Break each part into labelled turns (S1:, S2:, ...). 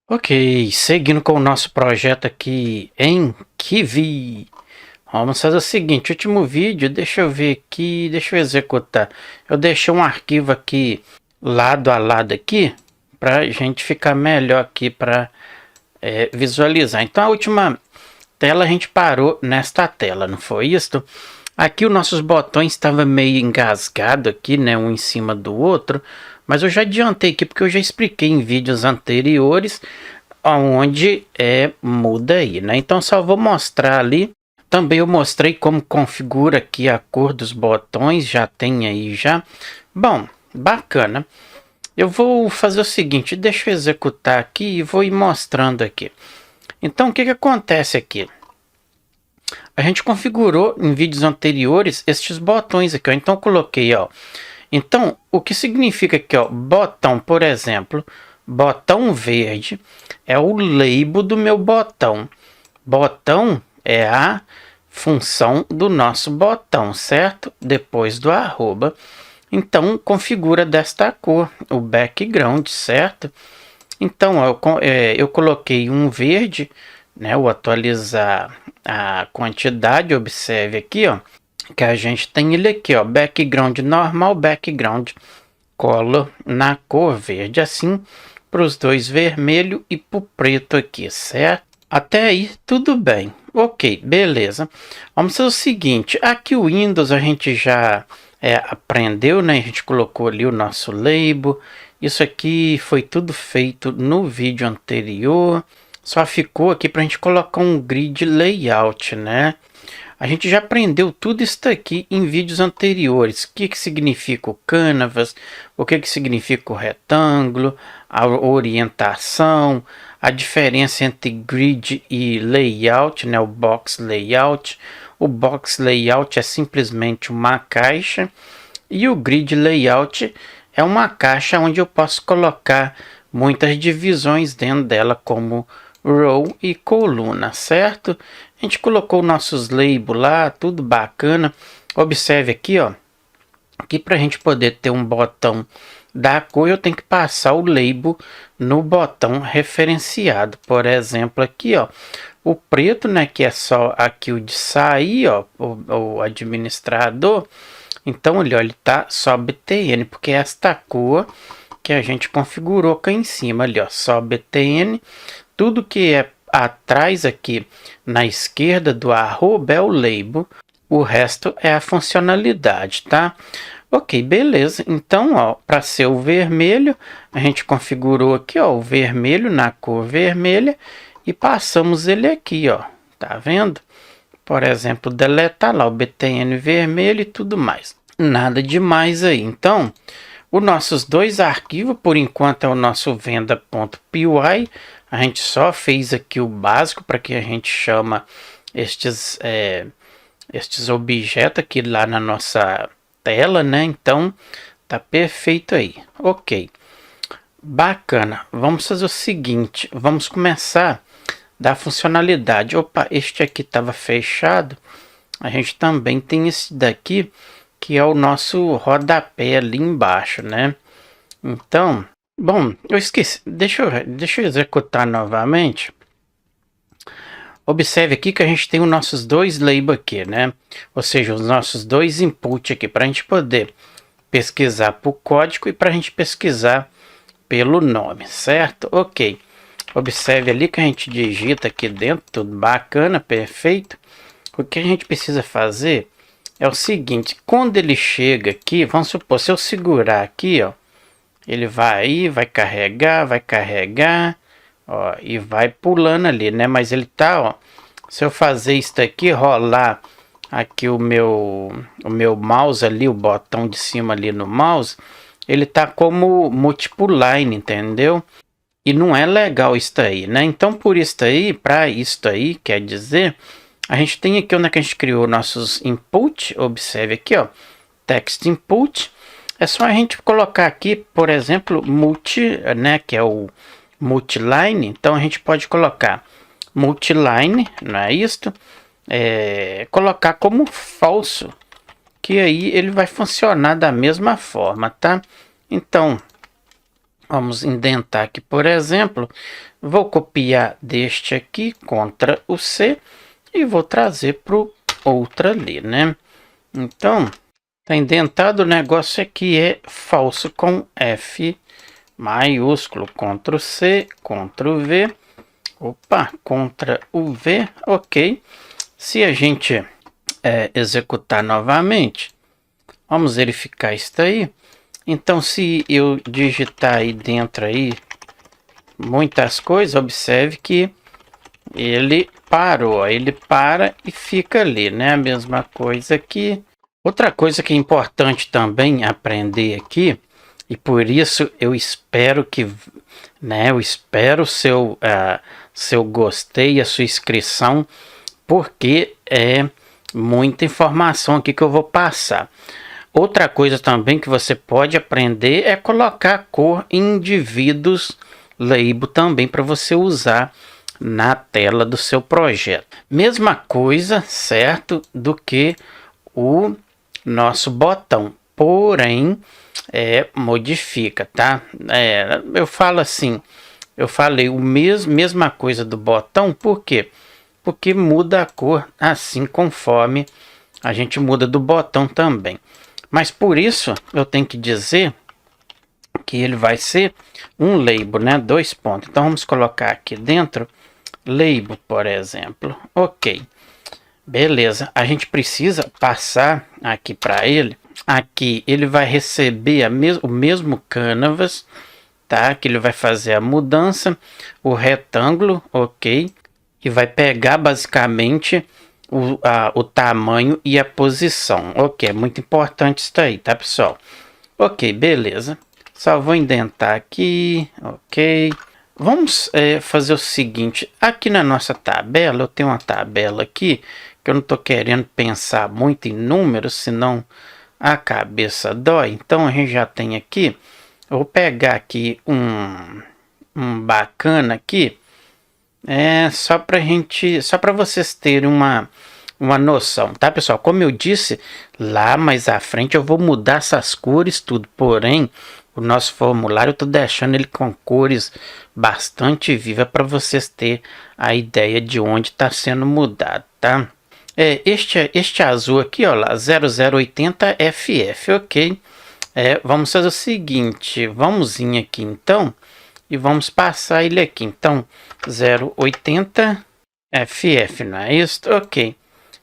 S1: Ok, seguindo com o nosso projeto aqui em Kiwi. Vamos fazer o seguinte, último vídeo, deixa eu ver aqui, deixa eu executar. Eu deixei um arquivo aqui, lado a lado aqui, para a gente ficar melhor aqui para visualizar. Então a última tela a gente parou nesta tela, não foi isso? Aqui os nossos botões estavam meio engasgado aqui, né, um em cima do outro, mas eu já adiantei aqui porque eu já expliquei em vídeos anteriores onde muda aí, né? Então só vou mostrar ali. Também eu mostrei como configura aqui a cor dos botões, já tem aí já. Bom, bacana. Eu vou fazer o seguinte, deixa eu executar aqui e vou ir mostrando aqui. Então o que acontece aqui? A gente configurou em vídeos anteriores estes botões aqui, ó. Então eu coloquei, ó. Então, o que significa aqui, ó, botão, por exemplo, botão verde é o label do meu botão. Botão é a função do nosso botão, certo? Depois do arroba. Então, configura desta cor, o background, certo? Então, eu coloquei um verde, né? O atualizar a quantidade, observe aqui, ó, que a gente tem ele aqui, ó, background normal, background color na cor verde, assim, para os dois vermelho e para o preto aqui, certo? Até aí, tudo bem. Ok, beleza. Vamos fazer o seguinte, aqui o Windows a gente já aprendeu, né? A gente colocou ali o nosso label. Isso aqui foi tudo feito no vídeo anterior. Só ficou aqui para a gente colocar um grid layout, né? A gente já aprendeu tudo isso aqui em vídeos anteriores. O que significa o canvas, o que significa o retângulo, a orientação, a diferença entre grid e layout, né, o box layout. O box layout é simplesmente uma caixa e o grid layout é uma caixa onde eu posso colocar muitas divisões dentro dela, como row e coluna, certo? A gente colocou nossos labels lá, tudo bacana. Observe aqui, ó, que para a gente poder ter um botão da cor, eu tenho que passar o label no botão referenciado. Por exemplo, aqui, ó, o preto, né, que é só aqui o de sair, ó, o administrador. Então, olha, ele tá só BTN, porque é esta cor que a gente configurou aqui em cima, ali, ó, só BTN. Tudo que é atrás aqui na esquerda do arroba é o label, o resto é a funcionalidade, tá? Ok, beleza. Então, ó, para ser o vermelho, a gente configurou aqui, ó, o vermelho na cor vermelha e passamos ele aqui, ó. Tá vendo? Por exemplo, deletar lá o BTN vermelho e tudo mais. Nada demais aí. Então, os nossos dois arquivos, por enquanto, é o nosso venda.py. A gente só fez aqui o básico para que a gente chama estes objetos aqui lá na nossa tela, né? Então, tá perfeito aí. Ok. Bacana. Vamos fazer o seguinte. Vamos começar da funcionalidade. Opa, este aqui estava fechado. A gente também tem esse daqui, que é o nosso rodapé ali embaixo, né? Então, bom, eu esqueci. Deixa eu executar novamente. Observe aqui que a gente tem os nossos dois labels aqui, né? Ou seja, os nossos dois inputs aqui para a gente poder pesquisar por código e para a gente pesquisar pelo nome, certo? Ok. Observe ali que a gente digita aqui dentro, tudo bacana, perfeito. O que a gente precisa fazer é o seguinte, quando ele chega aqui, vamos supor, se eu segurar aqui, ó, ele vai carregar, ó, e vai pulando ali, né? Mas ele tá, ó, se eu fazer isso aqui, rolar aqui o meu mouse ali, o botão de cima ali no mouse, ele tá como multiple line, entendeu? E não é legal isso aí, né? Então, por isso aí, para isso aí, quer dizer, a gente tem aqui onde a gente criou nossos input, observe aqui, ó, text input. É só a gente colocar aqui, por exemplo, multi, né, que é o multiline. Então a gente pode colocar multiline, não é isto? Colocar como falso, que aí ele vai funcionar da mesma forma, tá? Então, Vamos indentar aqui, por exemplo. Vou copiar deste aqui, Ctrl o C, e vou trazer para o outro ali, né? Então, tá indentado, o negócio aqui é falso com F maiúsculo, Ctrl C, Ctrl V, opa, Ctrl o V, ok. Se a gente executar novamente, vamos verificar isso aí. Então, se eu digitar aí dentro aí muitas coisas, observe que ele parou, ele para e fica ali, né? A mesma coisa aqui. Outra coisa que é importante também aprender aqui, e por isso eu espero que, né? Eu espero seu gostei, a sua inscrição, porque é muita informação aqui que eu vou passar. Outra coisa também que você pode aprender é colocar cor em indivíduos label também para você usar na tela do seu projeto. Mesma coisa, certo, do que o nosso botão, porém modifica, tá? Eu falo assim, eu falei mesma coisa do botão, por quê? Porque muda a cor assim conforme a gente muda do botão também. Mas por isso eu tenho que dizer que ele vai ser um label, né? 2 pontos. Então vamos colocar aqui dentro label, por exemplo. Ok. Beleza. A gente precisa passar aqui para ele. Aqui ele vai receber o mesmo canvas, tá? Que ele vai fazer a mudança, o retângulo, ok? E vai pegar basicamente o tamanho e a posição. Ok, é muito importante isso aí, tá, pessoal? Ok, beleza. Só vou indentar aqui, ok. Vamos fazer o seguinte, aqui na nossa tabela, eu tenho uma tabela aqui, que eu não estou querendo pensar muito em números, senão a cabeça dói. Então a gente já tem aqui, eu vou pegar aqui um bacana aqui, só para vocês terem uma noção, tá, pessoal? Como eu disse, lá mais à frente eu vou mudar essas cores tudo, porém, o nosso formulário eu tô deixando ele com cores bastante vivas para vocês terem a ideia de onde está sendo mudado, tá? Este azul aqui, ó lá, 0080 FF, ok? Vamos fazer o seguinte, vamos vir aqui então, e vamos passar ele aqui, então, 080 FF, não é isso? Ok.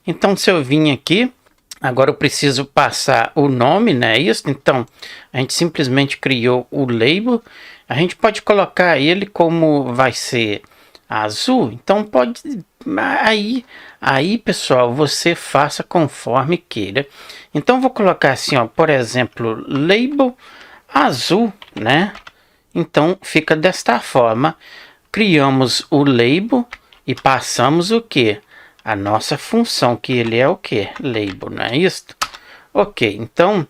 S1: Então, se eu vim aqui, agora eu preciso passar o nome, né? Isso. Então, a gente simplesmente criou o label. A gente pode colocar ele como vai ser azul. Então, pode... Aí, pessoal, você faça conforme queira. Então, vou colocar assim, ó, por exemplo, label azul, né? Então, fica desta forma. Criamos o label e passamos o que? A nossa função, que ele é o que? Label, não é isso? Ok, então,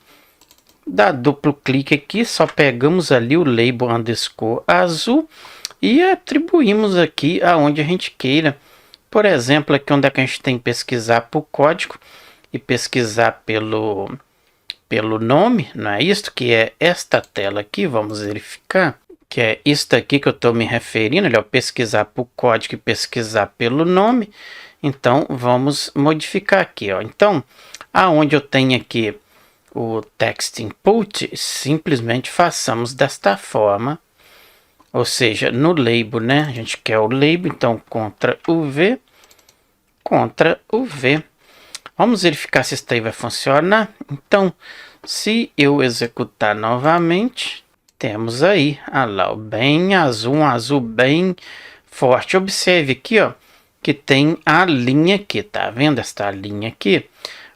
S1: dá duplo clique aqui, só pegamos ali o label underscore azul e atribuímos aqui aonde a gente queira. Por exemplo, aqui onde é que a gente tem que pesquisar por código e pesquisar pelo nome, não é isso? Que é esta tela aqui, vamos verificar. Que é isto aqui que eu estou me referindo, ele é o pesquisar por código e pesquisar pelo nome. Então, vamos modificar aqui, ó. Então, aonde eu tenho aqui o text input, simplesmente façamos desta forma. Ou seja, no label, né? A gente quer o label, então Ctrl o V, Ctrl o V. Vamos verificar se isso aí vai funcionar. Então, se eu executar novamente, temos aí, lá, bem azul, um azul bem forte. Observe aqui, ó, que tem a linha aqui, tá vendo esta linha aqui?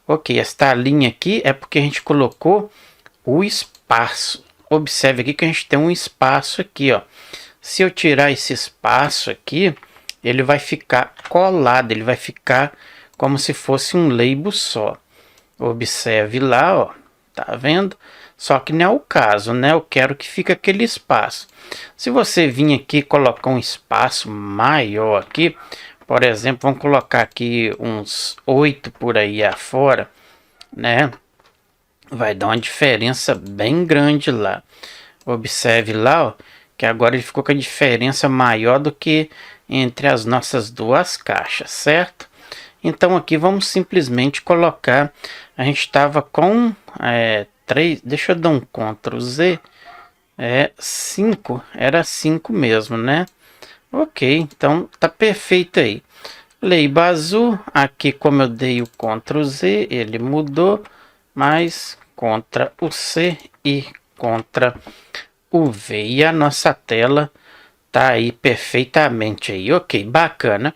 S1: Ok, esta linha aqui é porque a gente colocou o espaço. Observe aqui que a gente tem um espaço aqui, ó. Se eu tirar esse espaço aqui, ele vai ficar colado, ele vai ficar como se fosse um label só. Observe lá, ó, tá vendo? Só que não é o caso, né? Eu quero que fique aquele espaço. Se você vir aqui e colocar um espaço maior aqui, por exemplo, vamos colocar aqui uns 8 por aí afora, né? Vai dar uma diferença bem grande lá. Observe lá, ó, que agora ele ficou com a diferença maior do que entre as nossas duas caixas, certo? Então aqui vamos simplesmente colocar, a gente estava com 3, deixa eu dar um Ctrl Z, 5, era 5 mesmo, né? Ok, então tá perfeito aí. Label azul, aqui como eu dei o Ctrl Z, ele mudou, mas Ctrl o C e Ctrl o V. E a nossa tela tá aí perfeitamente aí, ok, bacana.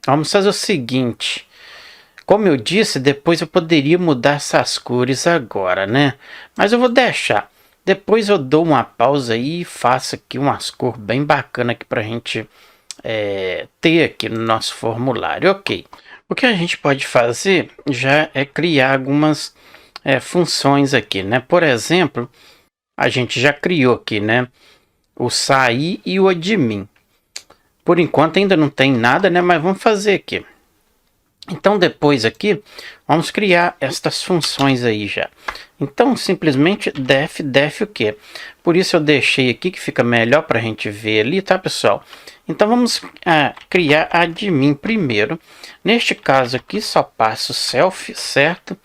S1: Vamos fazer o seguinte, como eu disse, depois eu poderia mudar essas cores agora, né? Mas eu vou deixar. Depois eu dou uma pausa aí e faço aqui umas cores bem bacanas aqui pra gente ter aqui no nosso formulário, ok. O que a gente pode fazer já é criar algumas funções aqui, né? Por exemplo, a gente já criou aqui, né? O sair e o admin. Por enquanto ainda não tem nada, né? Mas vamos fazer aqui. Então depois aqui, vamos criar estas funções aí já. Então simplesmente def o quê? Por isso eu deixei aqui que fica melhor para a gente ver ali, tá pessoal? Então vamos criar admin primeiro. Neste caso aqui só passo self, certo?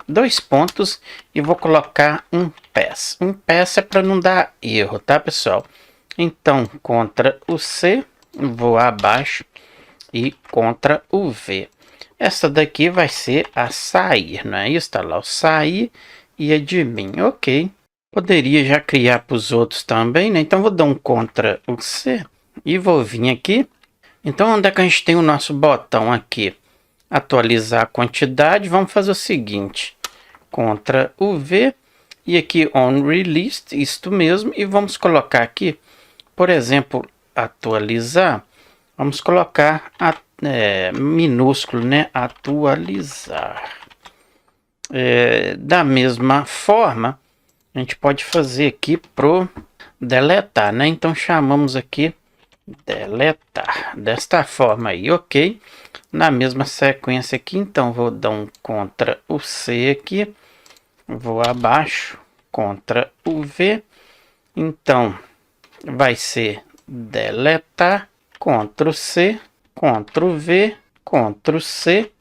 S1: 2 pontos e vou colocar um pass. Um pass é para não dar erro, tá pessoal? Então Ctrl o C, vou abaixo e Ctrl o V. Essa daqui vai ser a sair, não é isso? Tá lá o sair e admin, ok. Poderia já criar para os outros também, né? Então vou dar um Ctrl o C e vou vir aqui. Então onde é que a gente tem o nosso botão aqui? Atualizar a quantidade, vamos fazer o seguinte. Ctrl o V e aqui on release, isto mesmo. E vamos colocar aqui, por exemplo, atualizar. Vamos colocar minúsculo, né? Atualizar. Da mesma forma, a gente pode fazer aqui pro deletar, né? Então chamamos aqui deletar, desta forma aí, ok? Na mesma sequência aqui, então vou dar um Ctrl o C aqui, vou abaixo, Ctrl o V, então vai ser deletar, Ctrl C, Ctrl V, Ctrl C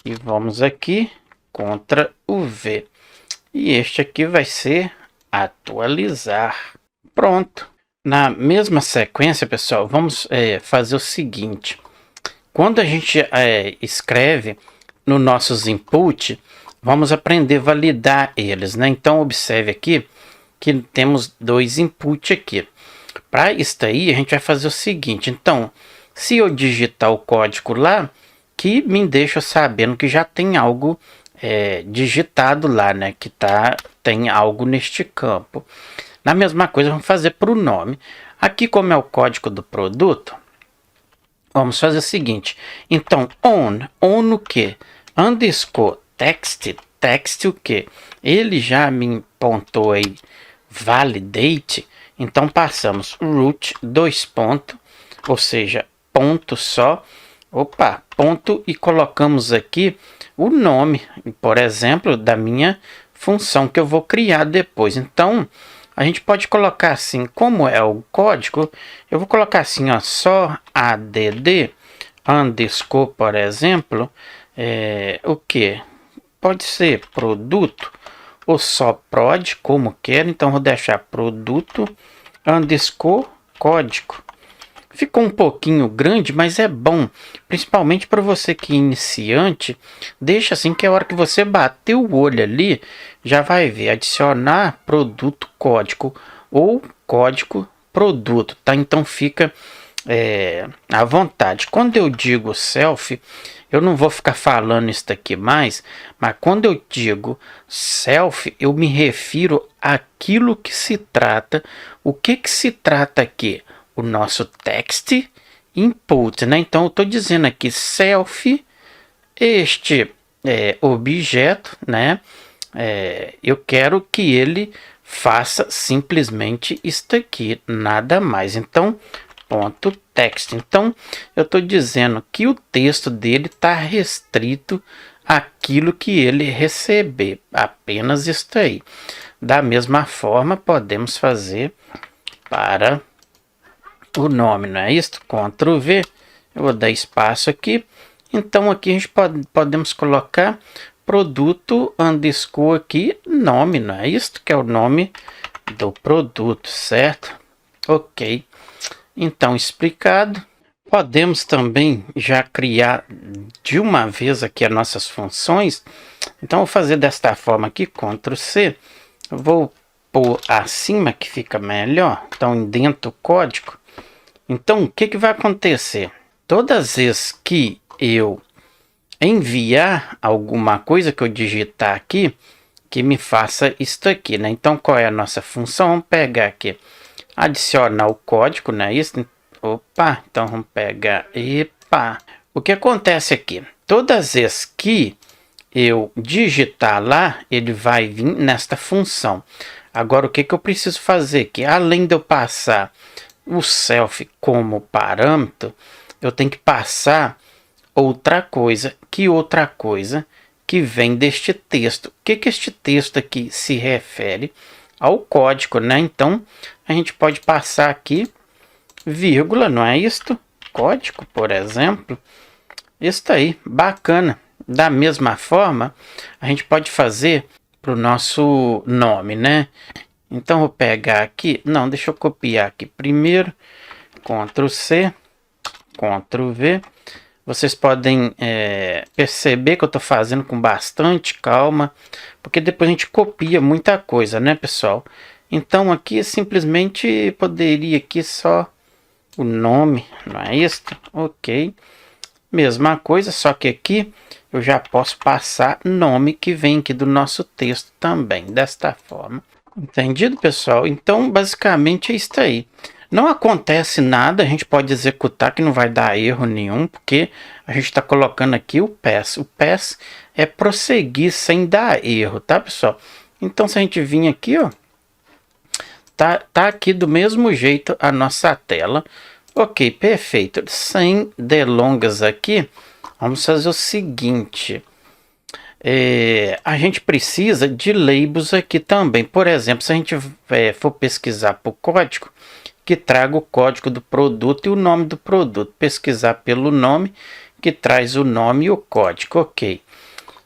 S1: e vamos aqui, Ctrl o V. E este aqui vai ser atualizar. Pronto. Na mesma sequência, pessoal, vamos fazer o seguinte. Quando a gente escreve nos nossos input, vamos aprender a validar eles, né? Então, observe aqui que temos 2 inputs aqui. Para isso aí, a gente vai fazer o seguinte. Então, se eu digitar o código lá, que me deixa sabendo que já tem algo digitado lá, né? Que tem algo neste campo. Na mesma coisa, vamos fazer para o nome. Aqui, como é o código do produto, vamos fazer o seguinte. Então, on o que? Underscore text o que? Ele já me pontou aí validate. Então, passamos root 2 pontos, ou seja, ponto só. Opa, ponto e colocamos aqui o nome, por exemplo, da minha função que eu vou criar depois. Então, a gente pode colocar assim, como é o código, eu vou colocar assim, ó, só add underscore, por exemplo, o que? Pode ser produto ou só prod, como quero. Então, vou deixar produto underscore código. Ficou um pouquinho grande, mas é bom, principalmente para você que é iniciante. Deixa assim que a hora que você bater o olho ali, já vai ver adicionar produto código ou código produto, tá? Então fica à vontade. Quando eu digo self, eu não vou ficar falando isso daqui mais, mas quando eu digo self, eu me refiro àquilo que se trata. O que se trata aqui? O nosso text input, né? Então eu estou dizendo aqui self, este objeto, né? Eu quero que ele faça simplesmente isto aqui, nada mais. Então, ponto text. Então, eu estou dizendo que o texto dele está restrito àquilo que ele receber, apenas isto aí. Da mesma forma, podemos fazer para o nome, não é isso? Ctrl V, eu vou dar espaço aqui. Então aqui a gente podemos colocar produto underscore aqui, nome, não é isso? Que é o nome do produto, certo? Ok. Então, explicado. Podemos também já criar de uma vez aqui as nossas funções. Então, vou fazer desta forma aqui, Ctrl C. Vou pôr acima que fica melhor. Então, dentro do código. Então, o que vai acontecer? Todas as vezes que eu enviar alguma coisa que eu digitar aqui, que me faça isto aqui, né? Então, qual é a nossa função? Vamos pegar aqui, adicionar o código, né? Isso. Opa, então vamos pegar, epa. O que acontece aqui? Todas as vezes que eu digitar lá, ele vai vir nesta função. Agora, o que eu preciso fazer aqui? Além de eu passar o self como parâmetro, eu tenho que passar outra coisa. Que outra coisa? Que vem deste texto. O que este texto aqui se refere? Ao código, né? Então, a gente pode passar aqui, vírgula, não é isto? Código, por exemplo. Isso aí, bacana. Da mesma forma, a gente pode fazer para o nosso nome, né? Então, vou pegar aqui. Não, deixa eu copiar aqui primeiro. Ctrl C, Ctrl V. Vocês podem perceber que eu estou fazendo com bastante calma, porque depois a gente copia muita coisa, né, pessoal? Então aqui simplesmente poderia aqui só o nome, não é isso? Ok. Mesma coisa, só que aqui eu já posso passar nome que vem aqui do nosso texto também, desta forma. Entendido, pessoal? Então basicamente é isso aí. Não acontece nada, a gente pode executar que não vai dar erro nenhum, porque a gente está colocando aqui o pass. O pass é prosseguir sem dar erro, tá, pessoal? Então, se a gente vir aqui, ó, tá aqui do mesmo jeito a nossa tela. Ok, perfeito. Sem delongas aqui, vamos fazer o seguinte. A gente precisa de labels aqui também. Por exemplo, se a gente for pesquisar por código, que traga o código do produto e o nome do produto. Pesquisar pelo nome, que traz o nome e o código. Ok.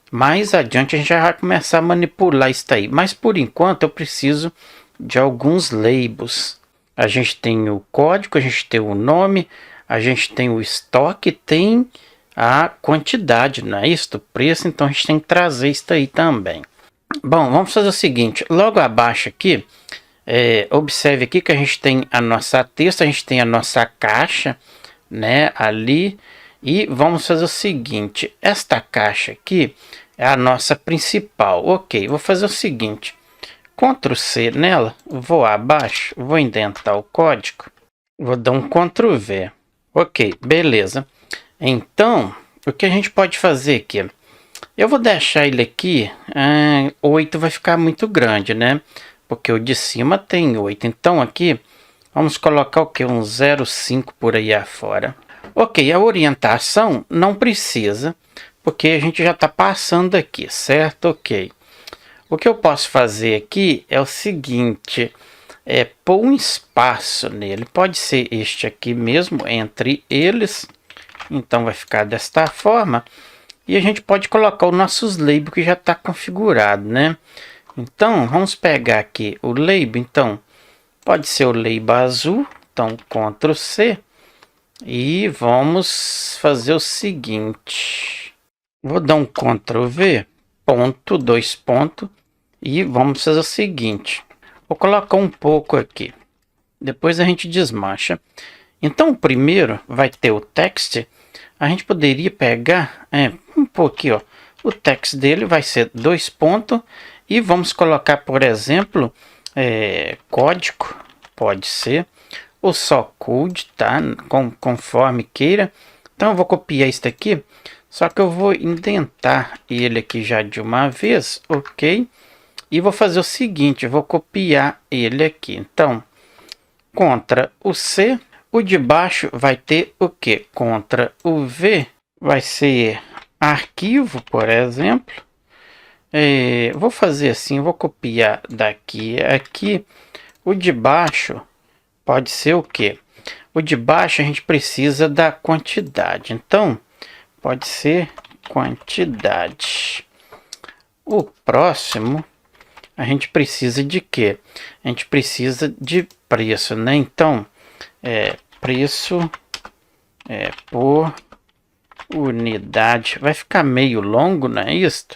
S1: Mais adiante a gente já vai começar a manipular isso aí. Mas por enquanto eu preciso de alguns labels. A gente tem o código, a gente tem o nome, a gente tem o estoque, tem a quantidade, não é isso? O preço, então a gente tem que trazer isso aí também. Bom, vamos fazer o seguinte. Logo abaixo aqui, observe aqui que a gente tem a nossa texto, a gente tem a nossa caixa, né, ali, e vamos fazer o seguinte, esta caixa aqui é a nossa principal. Ok, vou fazer o seguinte, Ctrl C nela, vou abaixo, vou indentar o código, vou dar um Ctrl V. Ok, beleza. Então, o que a gente pode fazer aqui? Eu vou deixar ele aqui, 8 vai ficar muito grande, né? Porque o de cima tem 8. Então aqui, vamos colocar o que? Um 0,5 por aí afora. Ok, a orientação não precisa, porque a gente já está passando aqui, certo? Ok. O que eu posso fazer aqui é o seguinte, pôr um espaço nele. Pode ser este aqui mesmo, entre eles. Então vai ficar desta forma. E a gente pode colocar os nossos labels que já está configurado, né? Então, vamos pegar aqui o label. Então, pode ser o label azul. Então, Ctrl C. E vamos fazer o seguinte. Vou dar um Ctrl V, ponto, 2 pontos. E vamos fazer o seguinte. Vou colocar um pouco aqui. Depois a gente desmancha. Então, o primeiro vai ter o text. A gente poderia pegar um pouquinho, ó. O text dele vai ser 2 pontos. E vamos colocar, por exemplo, código, pode ser, ou só code, tá? Conforme queira. Então eu vou copiar isso aqui, só que eu vou indentar ele aqui já de uma vez, ok? E vou fazer o seguinte, eu vou copiar ele aqui. Então, Ctrl o C, o de baixo vai ter o que? Ctrl o V, vai ser arquivo, por exemplo. Vou fazer assim, vou copiar daqui aqui. O de baixo pode ser o quê? O de baixo a gente precisa da quantidade, então pode ser quantidade. O próximo a gente precisa de quê? A gente precisa de preço, né? Então, preço por unidade. Vai ficar meio longo, não é isso?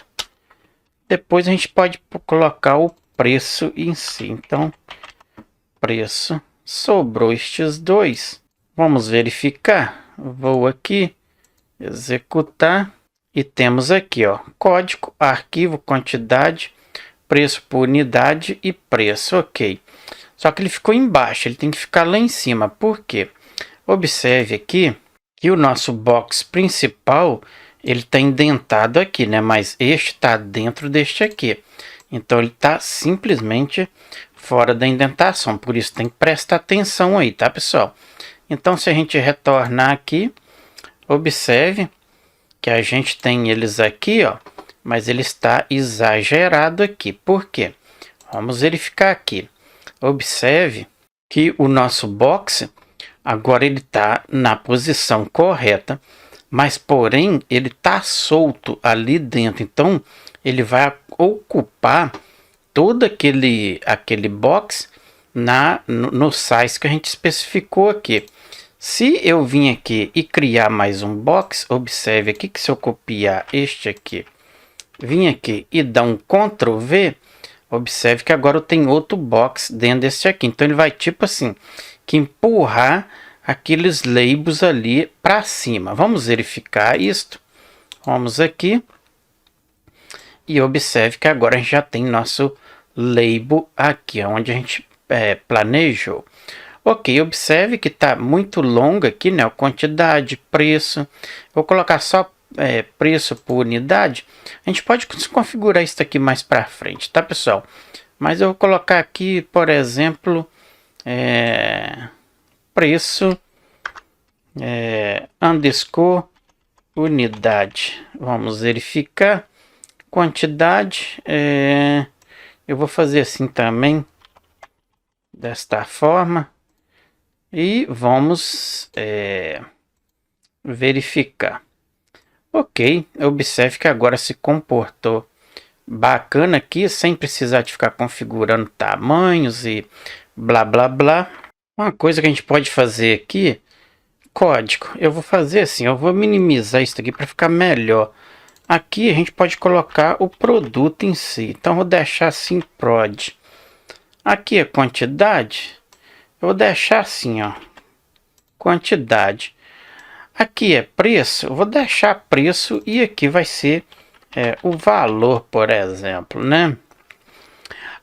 S1: Depois a gente pode colocar o preço em si. Então, preço, sobrou estes dois. Vamos verificar. Vou aqui, executar. E temos aqui, ó, código, arquivo, quantidade, preço por unidade e preço, ok. Só que ele ficou embaixo, ele tem que ficar lá em cima. Por quê? Observe aqui que o nosso box principal, ele está indentado aqui, né? Mas este está dentro deste aqui. Então, ele está simplesmente fora da indentação. Por isso, tem que prestar atenção aí, tá, pessoal? Então, se a gente retornar aqui, observe que a gente tem eles aqui, ó, mas ele está exagerado aqui. Por quê? Vamos verificar aqui. Observe que o nosso box agora ele está na posição correta, mas porém ele está solto ali dentro. Então ele vai ocupar todo aquele box no size que a gente especificou aqui. Se eu vim aqui e criar mais um box, observe aqui que se eu copiar este aqui, vim aqui e dar um Ctrl V, observe que agora eu tenho outro box dentro desse aqui. Então ele vai tipo assim, que empurrar aqueles labels ali para cima. Vamos verificar isto. Vamos aqui. E observe que agora a gente já tem nosso label aqui, onde a gente planejou. Ok, observe que está muito longo aqui, né? Quantidade, preço. Vou colocar só preço por unidade. A gente pode configurar isso aqui mais para frente, tá, pessoal? Mas eu vou colocar aqui, por exemplo, preço underscore unidade. Vamos verificar. Quantidade. Eu vou fazer assim também, desta forma. E vamos verificar. Ok, observe que agora se comportou bacana aqui, sem precisar de ficar configurando tamanhos e blá blá blá. Uma coisa que a gente pode fazer aqui, código, eu vou fazer assim, eu vou minimizar isso aqui para ficar melhor. Aqui a gente pode colocar o produto em si, então vou deixar assim prod. Aqui a quantidade, eu vou deixar assim, ó, quantidade. Aqui é preço, eu vou deixar preço e aqui vai ser o valor, por exemplo, né?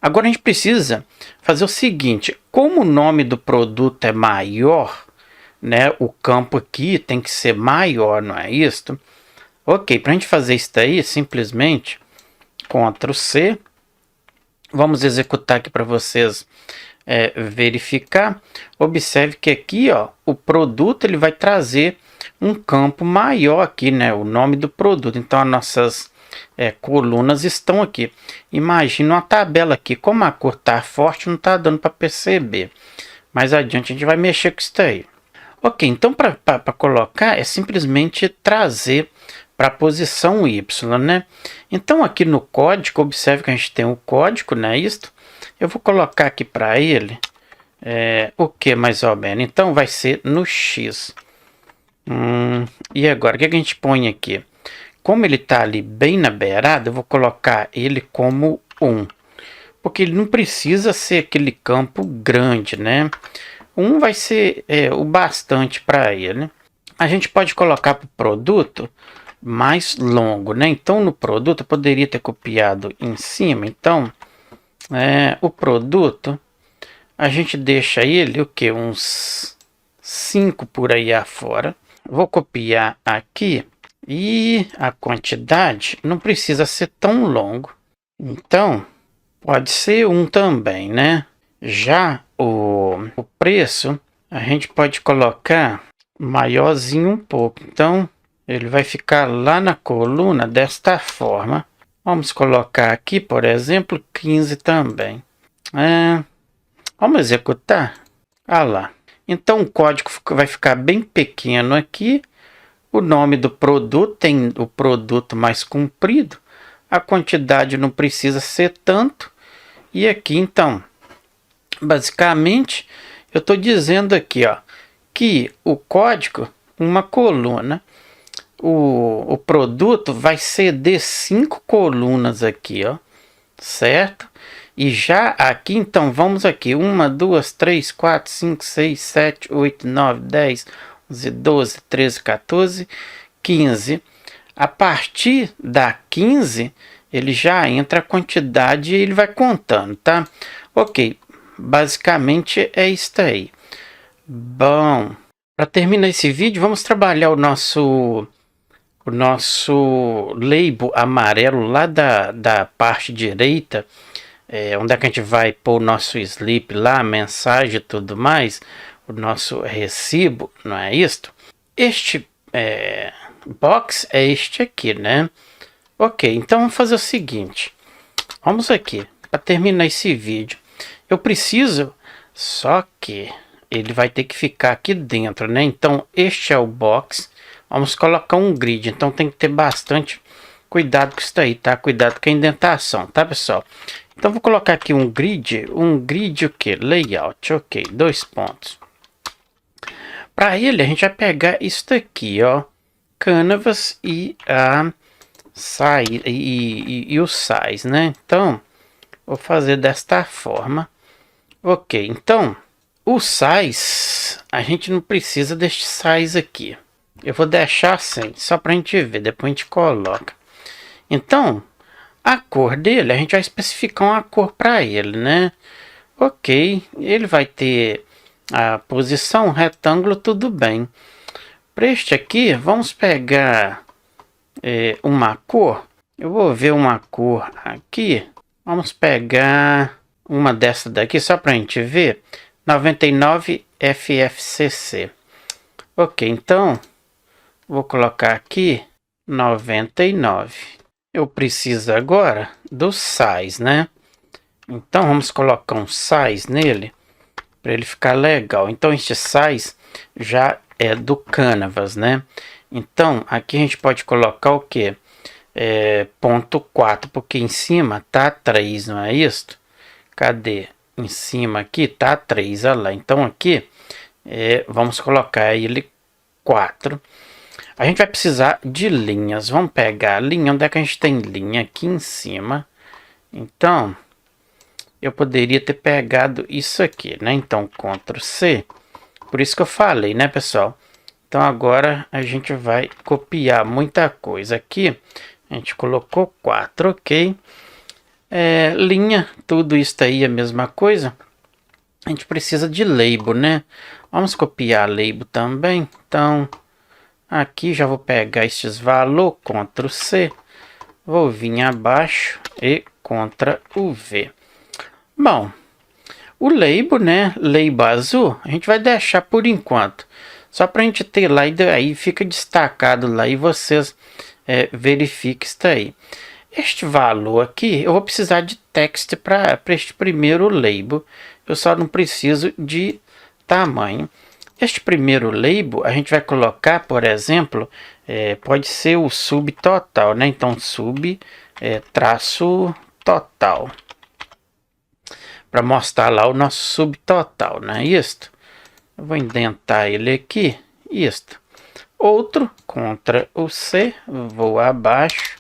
S1: Agora a gente precisa fazer o seguinte, como o nome do produto é maior, né? O campo aqui tem que ser maior, não é isso? Ok, para a gente fazer isso daí, simplesmente Ctrl C. Vamos executar aqui para vocês verificar. Observe que aqui, ó, o produto ele vai trazer um campo maior aqui, né? O nome do produto. Então as nossas colunas estão aqui. Imagina uma tabela aqui. Como a cor tá forte, não tá dando para perceber. Mais adiante a gente vai mexer com isso aí. Ok, então para colocar é simplesmente trazer para a posição Y, né? Então aqui no código, observe que a gente tem o código, né? Isto. Eu vou colocar aqui para ele o que mais ou menos? Então vai ser no X. E agora, o que a gente põe aqui? Como ele está ali bem na beirada, eu vou colocar ele como 1. Porque ele não precisa ser aquele campo grande, né? 1 vai ser o bastante para ele. A gente pode colocar para o produto mais longo, né? Então, no produto, eu poderia ter copiado em cima. Então, o produto, a gente deixa ele, o que? Uns 5 por aí afora. Vou copiar aqui. E a quantidade não precisa ser tão longo. Então, pode ser 1 também, né? Já o preço, a gente pode colocar maiorzinho um pouco. Então, ele vai ficar lá na coluna desta forma. Vamos colocar aqui, por exemplo, 15 também. Vamos executar. Ah lá. Então o código vai ficar bem pequeno aqui. O nome do produto tem o produto mais comprido. A quantidade não precisa ser tanto. E aqui então, basicamente, eu estou dizendo aqui, ó, que o código, uma coluna, o produto vai ceder 5 colunas aqui, ó, certo? E já aqui, então, vamos aqui, 1, 2, 3, 4, 5, 6, 7, 8, 9, 10, 11, 12, 13, 14, 15. A partir da 15, ele já entra a quantidade e ele vai contando, tá? Ok, basicamente é isso aí. Bom, para terminar esse vídeo, vamos trabalhar o nosso label amarelo lá da parte direita, onde é que a gente vai pôr o nosso slip lá, a mensagem e tudo mais, o nosso recibo, não é isto? Este box é este aqui, né? Ok, então vamos fazer o seguinte, vamos aqui, para terminar esse vídeo, eu preciso, só que ele vai ter que ficar aqui dentro, né? Então este é o box, vamos colocar um grid, então tem que ter bastante cuidado com isso aí, tá? Cuidado com a indentação, tá, pessoal? Então vou colocar aqui um grid o que? Layout, ok, 2 pontos. Para ele a gente vai pegar isso daqui, ó, Canvas e a size e o size, né? Então vou fazer desta forma. Ok, então o size a gente não precisa deste size aqui. Eu vou deixar assim, só para a gente ver, depois a gente coloca. Então, a cor dele, a gente vai especificar uma cor para ele, né? Ok, ele vai ter a posição retângulo, tudo bem. Para este aqui, vamos pegar uma cor. Eu vou ver uma cor aqui. Vamos pegar uma dessa daqui, só para a gente ver. 99 FFCC. Ok, então vou colocar aqui 99. Eu preciso agora do size, né? Então vamos colocar um size nele para ele ficar legal. Então este size já é do Canvas, né? Então aqui a gente pode colocar o que? Ponto 4, porque em cima tá 3, não é isso? Cadê? Em cima aqui tá 3, olha lá. Então aqui vamos colocar ele 4. A gente vai precisar de linhas. Vamos pegar a linha. Onde é que a gente tem linha? Aqui em cima. Então, eu poderia ter pegado isso aqui, né? Então, Ctrl C. Por isso que eu falei, né, pessoal? Então, agora a gente vai copiar muita coisa aqui. A gente colocou 4, ok. Linha, tudo isso aí é a mesma coisa. A gente precisa de label, né? Vamos copiar label também. Então, aqui já vou pegar estes valores, Ctrl C, vou vir abaixo e Ctrl V. Bom, o label, né, label azul, a gente vai deixar por enquanto, só para a gente ter lá e daí fica destacado lá e vocês verifiquem isso aí. Este valor aqui, eu vou precisar de text para este primeiro label, eu só não preciso de tamanho. Este primeiro label a gente vai colocar, por exemplo, pode ser o subtotal, né? Então sub traço total, para mostrar lá o nosso subtotal, né? Isto, eu vou indentar ele aqui, isto. Outro, Ctrl C, vou abaixo,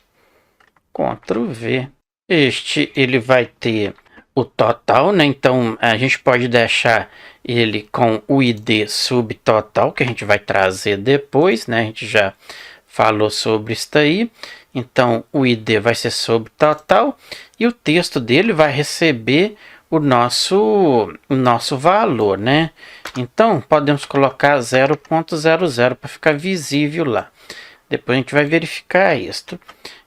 S1: Ctrl V. Este ele vai ter o total, né? Então a gente pode deixar ele com o ID subtotal, que a gente vai trazer depois, né? A gente já falou sobre isso aí. Então o ID vai ser subtotal e o texto dele vai receber o nosso valor, né? Então podemos colocar 0.00 para ficar visível lá. Depois a gente vai verificar isto.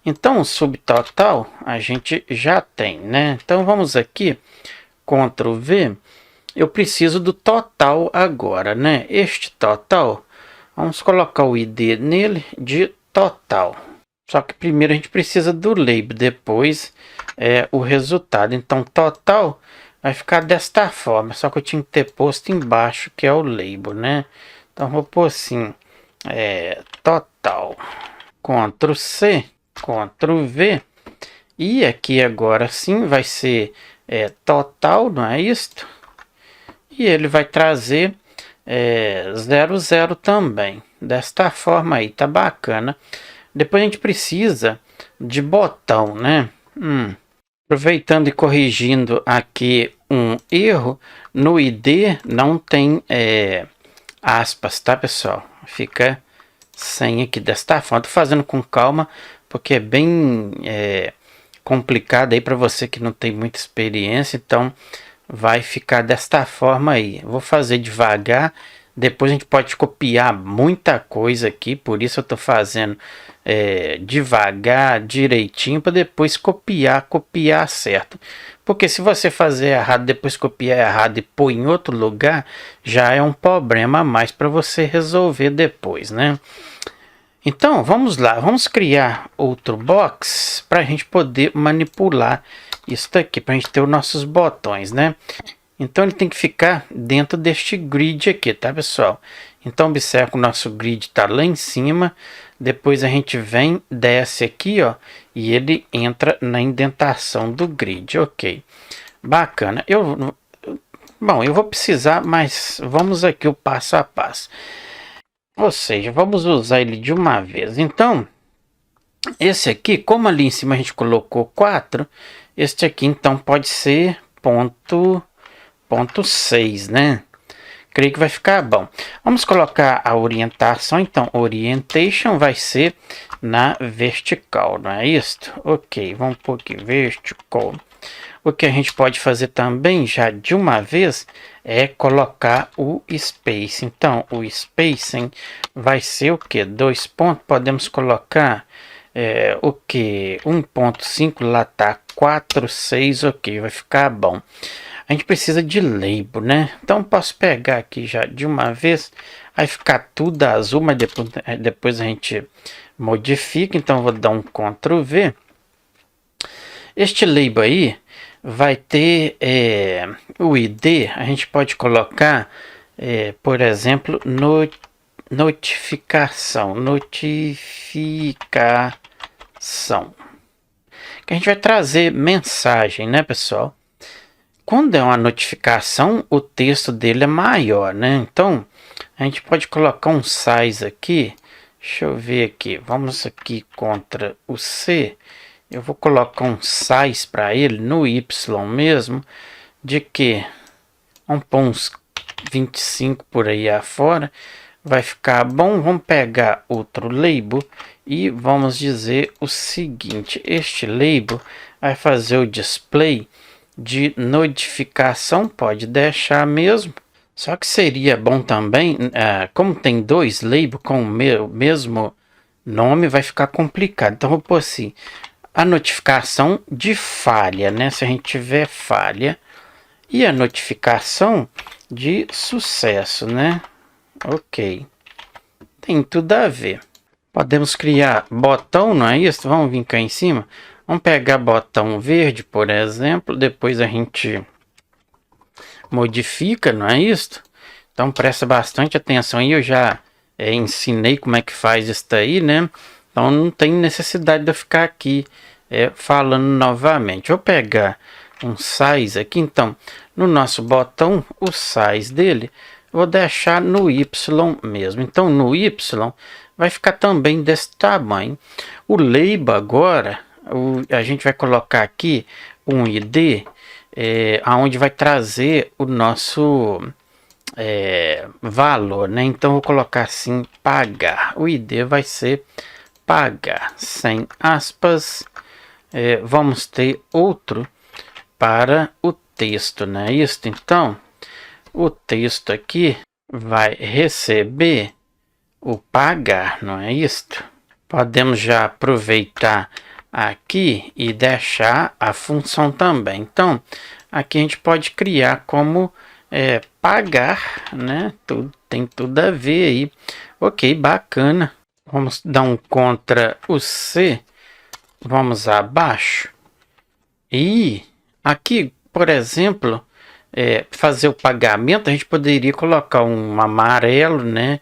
S1: Então o subtotal a gente já tem, né? Então vamos aqui, Ctrl V. Eu preciso do total agora, né? Este total, vamos colocar o ID nele de total. Só que primeiro a gente precisa do label, depois o resultado. Então total vai ficar desta forma, só que eu tinha que ter posto embaixo, que é o label, né? Então vou pôr assim, total, Ctrl C, Ctrl V, e aqui agora sim vai ser total, não é isto? E ele vai trazer 00 também, desta forma aí, tá bacana. Depois a gente precisa de botão, né? Aproveitando e corrigindo aqui um erro, no ID não tem aspas, tá, pessoal? Fica sem aqui desta forma. Tô fazendo com calma, porque é bem complicado aí para você que não tem muita experiência, então vai ficar desta forma aí. Eu vou fazer devagar, depois a gente pode copiar muita coisa aqui, por isso eu tô fazendo devagar, direitinho, para depois copiar certo. Porque se você fazer errado, depois copiar errado e pôr em outro lugar, já é um problema a mais para você resolver depois, né? Então, vamos lá, vamos criar outro box para a gente poder manipular isso daqui, para a gente ter os nossos botões, né? Então, ele tem que ficar dentro deste grid aqui, tá, pessoal? Então, observe que o nosso grid está lá em cima, depois a gente vem, desce aqui, ó, e ele entra na indentação do grid, ok. Bacana. Bom, eu vou precisar, mas vamos aqui o passo a passo. Ou seja, vamos usar ele de uma vez. Então, esse aqui, como ali em cima a gente colocou 4, este aqui então pode ser ponto 6, né? Creio que vai ficar bom. Vamos colocar a orientação, então, orientation vai ser na vertical, não é isso? Ok, vamos pôr aqui, vertical. O que a gente pode fazer também, já de uma vez, é colocar o space. Então, o spacing vai ser o que? 2 pontos. Podemos colocar o que? 1.5, lá tá 4, 6, ok, vai ficar bom. A gente precisa de label, né? Então, posso pegar aqui já de uma vez, vai ficar tudo azul, mas depois a gente modifica. Então, vou dar um Ctrl V. Este label aí vai ter o ID, a gente pode colocar, por exemplo, notificação, que a gente vai trazer mensagem, né, pessoal? Quando é uma notificação, o texto dele é maior, né? Então, a gente pode colocar um size aqui, deixa eu ver aqui, vamos aqui contra o C, eu vou colocar um size para ele no Y mesmo, de que vamos pôr uns 25 por aí afora, vai ficar bom. Vamos pegar outro label e vamos dizer o seguinte: este label vai fazer o display de notificação, pode deixar mesmo. Só que seria bom também, como tem dois labels com o mesmo nome, vai ficar complicado. Então vou pôr assim, a notificação de falha, né? Se a gente tiver falha, e a notificação de sucesso, né? Ok, tem tudo a ver. Podemos criar botão, não é isso? Vamos vir cá em cima. Vamos pegar botão verde, por exemplo. Depois a gente modifica, não é isso? Então presta bastante atenção aí. Eu já ensinei como é que faz isso aí, né? Então não tem necessidade de eu ficar aqui falando novamente. Vou pegar um size aqui. Então, no nosso botão, o size dele, vou deixar no Y mesmo. Então, no Y vai ficar também desse tamanho. O label agora, a gente vai colocar aqui um ID, aonde vai trazer o nosso valor, né? Então, vou colocar assim, pagar. O ID vai ser pagar, sem aspas. Vamos ter outro para o texto, não é isso? Então, o texto aqui vai receber o pagar, não é isto? Podemos já aproveitar aqui e deixar a função também. Então, aqui a gente pode criar como pagar, né? Tem tudo a ver aí. Ok, bacana. Vamos dar um Ctrl o C. Vamos abaixo. E aqui, por exemplo, fazer o pagamento, a gente poderia colocar um amarelo, né?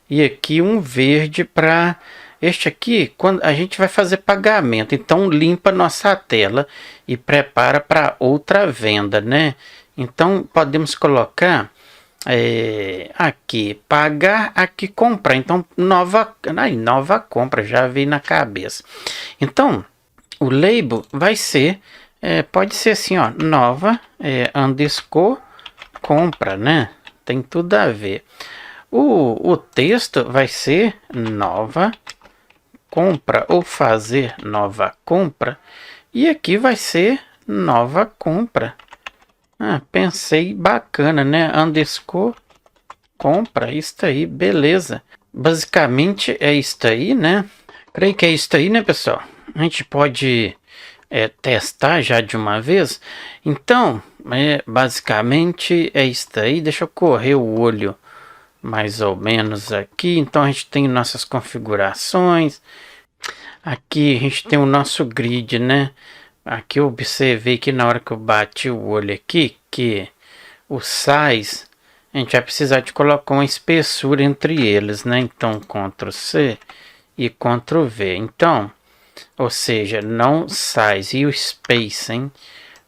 S1: E aqui um verde para este aqui, quando a gente vai fazer pagamento. Então limpa nossa tela e prepara para outra venda, né? Então podemos colocar aqui pagar, aqui comprar. Então nova compra já veio na cabeça. Então o label vai ser pode ser assim, ó, nova underscore compra, né? Tem tudo a ver. O texto vai ser nova compra ou fazer nova compra. E aqui vai ser nova compra. Pensei bacana, né? Underscore compra, isso aí, beleza. Basicamente é isso aí, né? Creio que é isso aí, né, pessoal? A gente pode testar já de uma vez. Então, basicamente é isso aí. Deixa eu correr o olho mais ou menos aqui. Então a gente tem nossas configurações. Aqui a gente tem o nosso grid, né? Aqui eu observei que na hora que eu bati o olho aqui, que o size, a gente vai precisar de colocar uma espessura entre eles, né? Então Ctrl C e Ctrl V. Então, ou seja, não size e o spacing.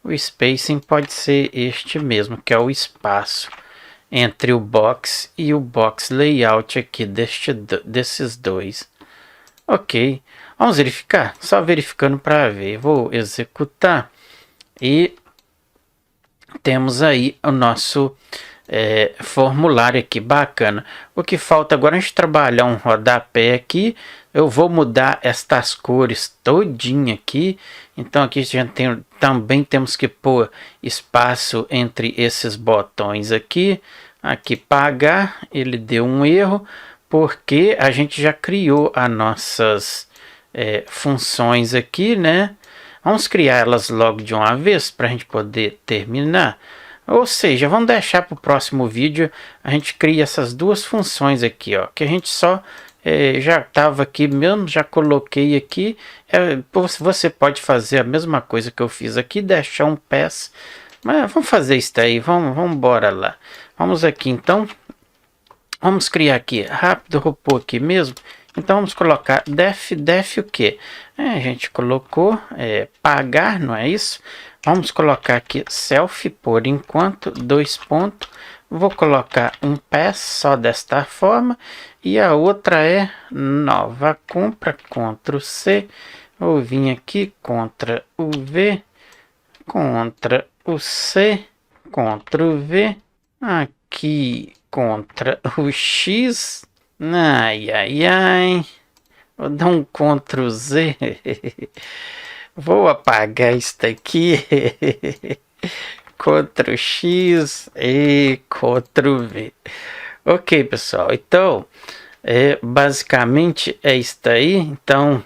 S1: O spacing pode ser este mesmo, que é o espaço entre o box e o box layout aqui desses dois. Ok, vamos verificar, só verificando para ver. Vou executar e temos aí o nosso formulário aqui, bacana. O que falta agora é a gente trabalhar um rodapé aqui. Eu vou mudar estas cores todinha aqui. Então aqui a gente também temos que pôr espaço entre esses botões aqui. Aqui pagar, ele deu um erro, porque a gente já criou as nossas funções aqui, né? Vamos criar elas logo de uma vez para a gente poder terminar. Ou seja, vamos deixar para o próximo vídeo. A gente cria essas duas funções aqui, ó, que a gente só já estava aqui mesmo, já coloquei aqui. Você pode fazer a mesma coisa que eu fiz aqui, deixar um pass. Mas vamos fazer isso aí, vamos embora lá. Vamos aqui então. Vamos criar aqui rápido, vou pôr aqui mesmo. Então vamos colocar def o que? A gente colocou pagar, não é isso? Vamos colocar aqui self por enquanto, 2 pontos. Vou colocar um pass só desta forma. E a outra é nova compra, Ctrl C. Vou vir aqui, Ctrl o V, Ctrl o C, Ctrl V. Aqui, Ctrl o X. Ai, ai, ai. Vou dar um Ctrl Z. Vou apagar isso daqui. Ctrl X e Ctrl V. Ok, pessoal. Então, basicamente é isso aí. Então,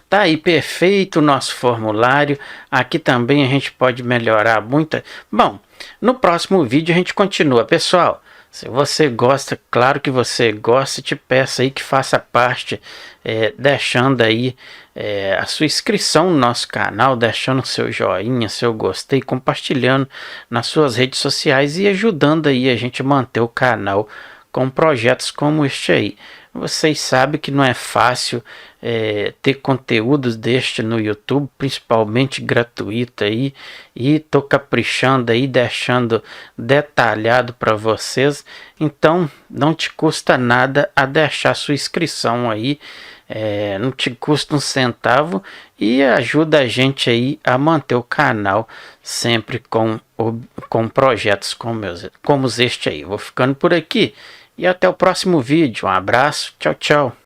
S1: tá aí perfeito o nosso formulário. Aqui também a gente pode melhorar muito. Bom, no próximo vídeo a gente continua, pessoal. Se você gosta, claro que você gosta, te peço aí que faça parte, deixando aí a sua inscrição no nosso canal, deixando seu joinha, seu gostei, compartilhando nas suas redes sociais e ajudando aí a gente a manter o canal com projetos como este aí. Vocês sabem que não é fácil ter conteúdos deste no YouTube, principalmente gratuito aí, e tô caprichando aí, deixando detalhado para vocês. Então não te custa nada a deixar sua inscrição aí, não te custa um centavo e ajuda a gente aí a manter o canal sempre com projetos como este aí. Vou ficando por aqui. E até o próximo vídeo. Um abraço. Tchau, tchau.